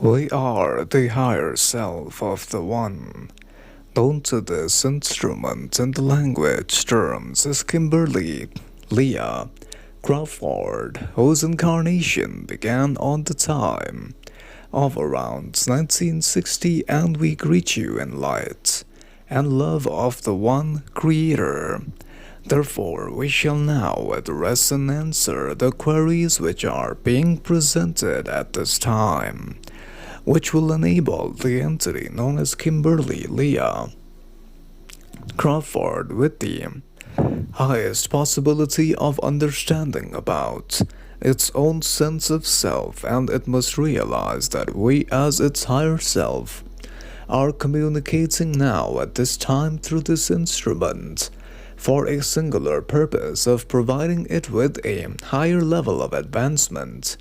We are the higher self of the One. Known to this instrument in the language terms as Kimberly Lea Crawford, whose incarnation began on the time of around 1960, and we greet you in light and love of the One Creator. Therefore, we shall now address and answer the queries which are being presented at this time, which will enable the entity known as Kimberly Lea Crawford with the highest possibility of understanding about its own sense of self, and it must realize that we as its higher self are communicating now at this time through this instrument for a singular purpose of providing it with a higher level of advancement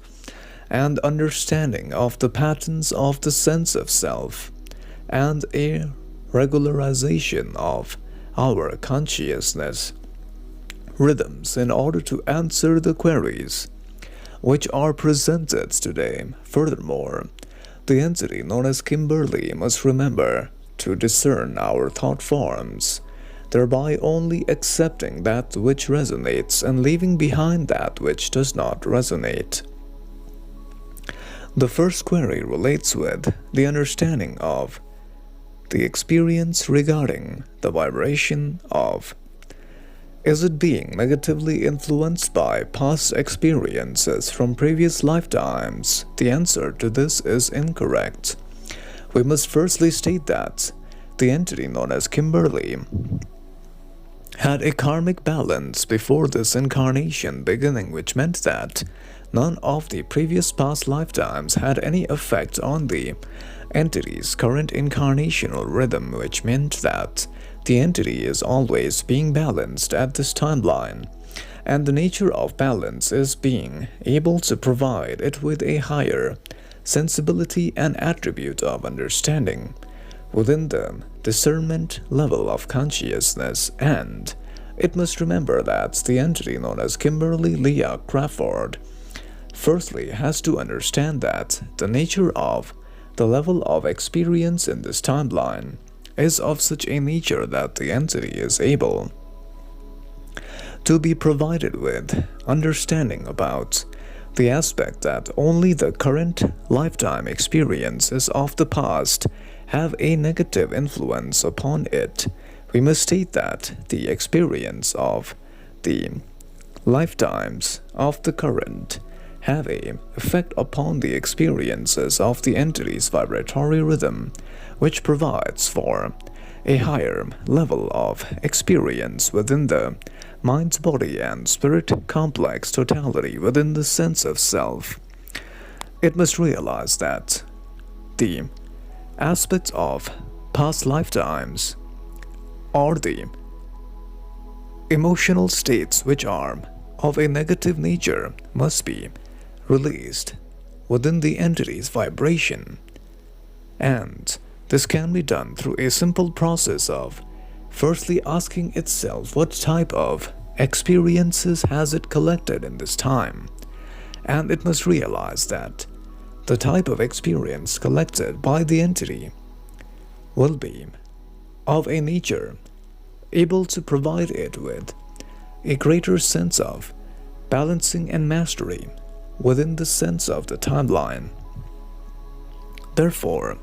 and understanding of the patterns of the sense of self, and a regularization of our consciousness rhythms in order to answer the queries which are presented today. Furthermore, the entity known as Kimberly must remember to discern our thought forms, thereby only accepting that which resonates and leaving behind that which does not resonate. The first query relates with the understanding of the experience regarding the vibration of: is it being negatively influenced by past experiences from previous lifetimes? The answer to this is incorrect. We must firstly state that the entity known as Kimberly had a karmic balance before this incarnation beginning, which meant that none of the previous past lifetimes had any effect on the entity's current incarnational rhythm, which meant that the entity is always being balanced at this timeline, and the nature of balance is being able to provide it with a higher sensibility and attribute of understanding within the discernment level of consciousness. And it must remember that the entity known as Kimberly Lea Crawford firstly has to understand that the nature of the level of experience in this timeline is of such a nature that the entity is able to be provided with understanding about the aspect that only the current lifetime experiences of the past have a negative influence upon it. We must state that the experience of the lifetimes of the current have a effect upon the experiences of the entity's vibratory rhythm, which provides for a higher level of experience within the mind, body, and spirit complex totality within the sense of self. It must realize that the aspects of past lifetimes are the emotional states which are of a negative nature must be released within the entity's vibration, and this can be done through a simple process of firstly asking itself what type of experiences has it collected in this time, and it must realize that the type of experience collected by the entity will be of a nature able to provide it with a greater sense of balancing and mastery within the sense of the timeline. Therefore,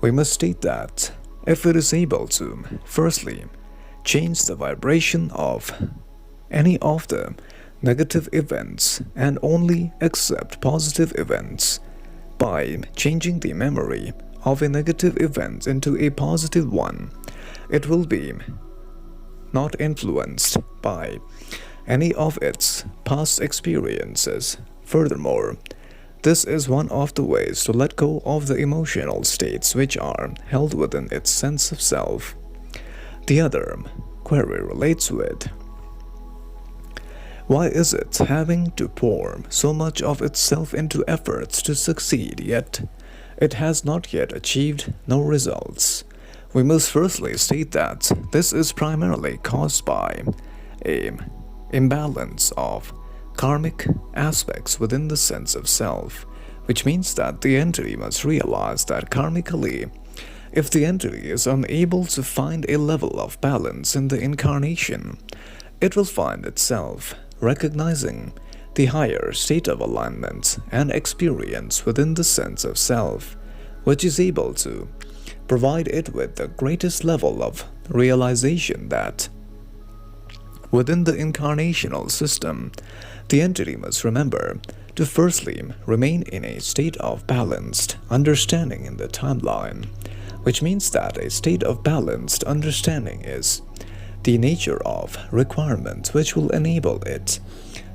we must state that if it is able to firstly change the vibration of any of the negative events and only accept positive events by changing the memory of a negative event into a positive one, it will be not influenced by any of its past experiences. Furthermore, this is one of the ways to let go of the emotional states which are held within its sense of self. The other query relates with: why is it having to pour so much of itself into efforts to succeed, yet it has not yet achieved no results? We must firstly state that this is primarily caused by an imbalance of karmic aspects within the sense of self, which means that the entity must realize that karmically, if the entity is unable to find a level of balance in the incarnation, it will find itself recognizing the higher state of alignment and experience within the sense of self, which is able to provide it with the greatest level of realization that within the incarnational system, the entity must remember to firstly remain in a state of balanced understanding in the timeline, which means that a state of balanced understanding is the nature of requirement which will enable it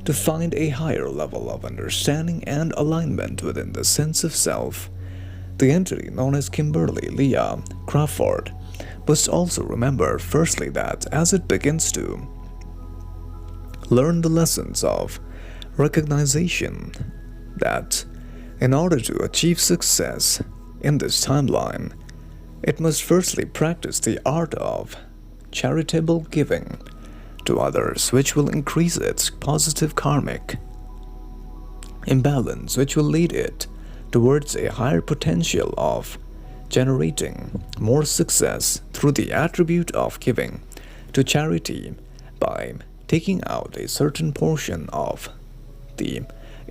to find a higher level of understanding and alignment within the sense of self. The entity known as Kimberly Lea Crawford must also remember firstly that as it begins to learn the lessons of recognition, that in order to achieve success in this timeline, it must firstly practice the art of charitable giving to others, which will increase its positive karmic imbalance, which will lead it towards a higher potential of generating more success through the attribute of giving to charity by taking out a certain portion of the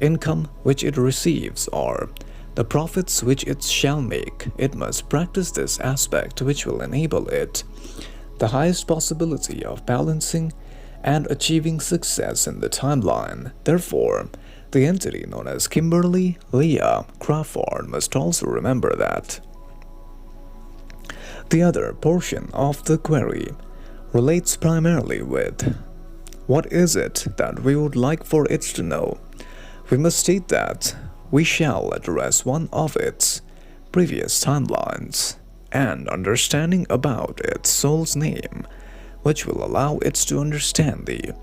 income which it receives or the profits which it shall make. It must practice this aspect which will enable it the highest possibility of balancing and achieving success in the timeline. Therefore, the entity known as Kimberly Lea Crawford must also remember that the other portion of the query relates primarily with what is it that we would like for it to know. We must state that we shall address one of its previous timelines and understanding about its soul's name, which will allow it to understand the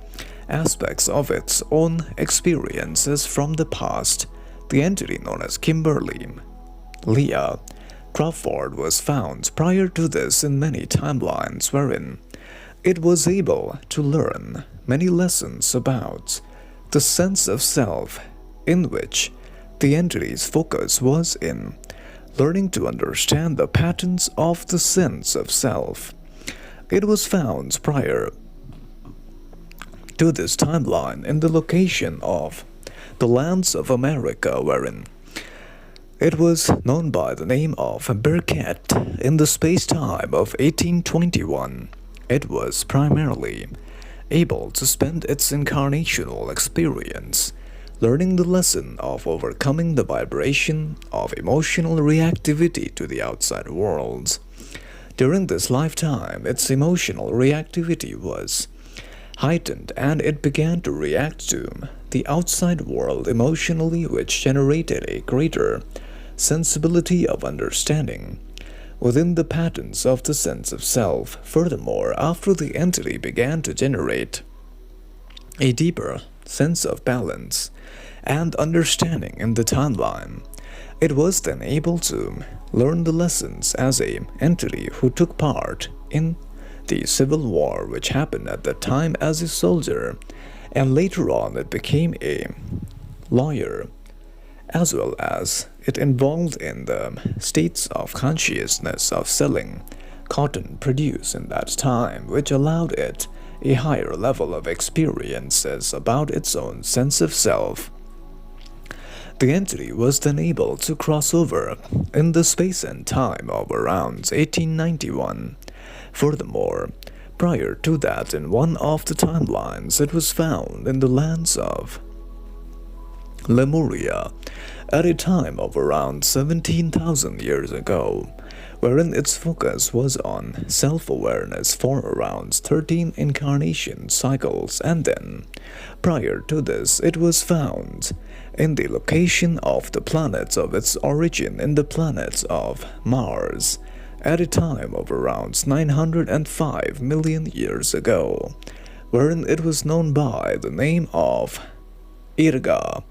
aspects of its own experiences from the past. The entity known as Kimberly Lea Crawford was found prior to this in many timelines wherein it was able to learn many lessons about the sense of self, in which the entity's focus was in learning to understand the patterns of the sense of self. It was found prior to this timeline in the location of the lands of America, wherein it was known by the name of Birket in the space-time of 1821. It was primarily able to spend its incarnational experience learning the lesson of overcoming the vibration of emotional reactivity to the outside world. During this lifetime, its emotional reactivity was heightened and it began to react to the outside world emotionally, which generated a greater sensibility of understanding within the patterns of the sense of self. Furthermore, after the entity began to generate a deeper sense of balance and understanding in the timeline, it was then able to learn the lessons as an entity who took part in the Civil War, which happened at that time as a soldier, and later on it became a lawyer, as well as it involved in the states of consciousness of selling cotton produce in that time, which allowed it a higher level of experiences about its own sense of self. The entity was then able to cross over in the space and time of around 1891. Furthermore, prior to that, in one of the timelines, it was found in the lands of Lemuria at a time of around 17,000 years ago, wherein its focus was on self-awareness for around 13 incarnation cycles, and then, prior to this, it was found in the location of the planets of its origin in the planet of Mars at a time of around 905 million years ago, wherein it was known by the name of Irga,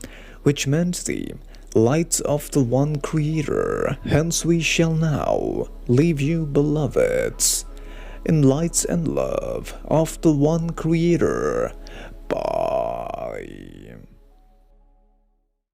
which meant the light of the one Creator. Hence we shall now leave you, beloveds, in light and love of the one Creator.